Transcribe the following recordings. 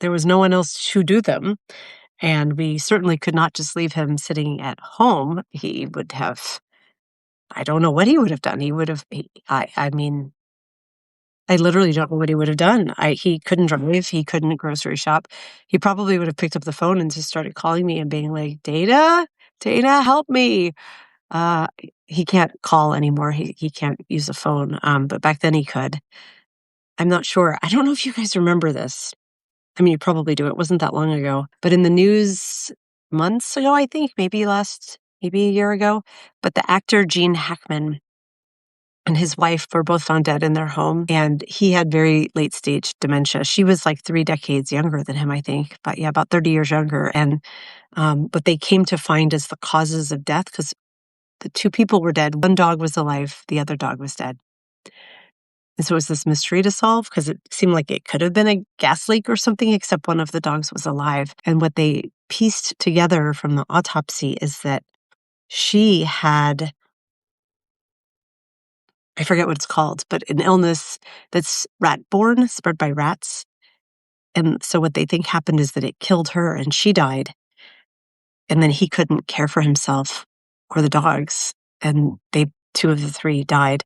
There was no one else to do them, and we certainly could not just leave him sitting at home. He would have I don't know what he would have done. He would have I mean, I literally don't know what he would have done. He couldn't drive, he couldn't grocery shop. He probably would have picked up the phone and just started calling me and being like, "Data? Data, help me." Uh, he can't call anymore. He can't use a phone, but back then he could. I'm not sure. I don't know if you guys remember this. I mean, you probably do. It wasn't that long ago. But in the news months ago, I think, maybe a year ago, but the actor Gene Hackman and his wife were both found dead in their home, and he had very late stage dementia. She was like 3 decades younger than him, I think, but yeah, about 30 years younger. And what they came to find as the causes of death, because the 2 people were dead. One dog was alive, the other dog was dead. And so it was this mystery to solve because it seemed like it could have been a gas leak or something, except one of the dogs was alive. And what they pieced together from the autopsy is that she had, I forget what it's called, but an illness that's rat-borne, spread by rats. And so what they think happened is that it killed her and she died. And then he couldn't care for himself or the dogs. And 2 of the 3 died.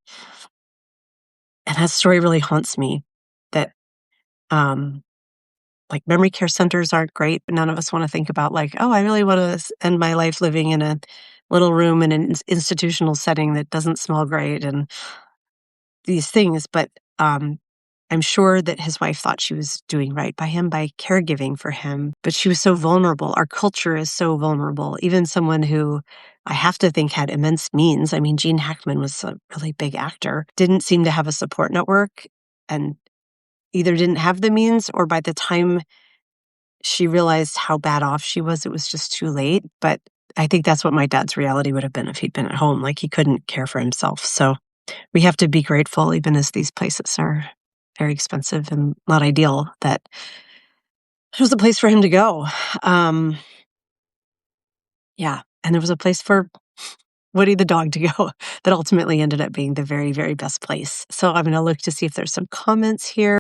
And that story really haunts me, that like memory care centers aren't great, but none of us want to think about like, oh, I really want to end my life living in a little room in an institutional setting that doesn't smell great and these things. But I'm sure that his wife thought she was doing right by him by caregiving for him, but she was so vulnerable. Our culture is so vulnerable. Even someone who I have to think had immense means. I mean, Gene Hackman was a really big actor, didn't seem to have a support network, and either didn't have the means, or by the time she realized how bad off she was, it was just too late. But I think that's what my dad's reality would have been if he'd been at home. Like, he couldn't care for himself. So we have to be grateful, even as these places are very expensive and not ideal, that there was a place for him to go. Yeah. And there was a place for Woody the dog to go that ultimately ended up being the very, very best place. So I'm going to look to see if there's some comments here.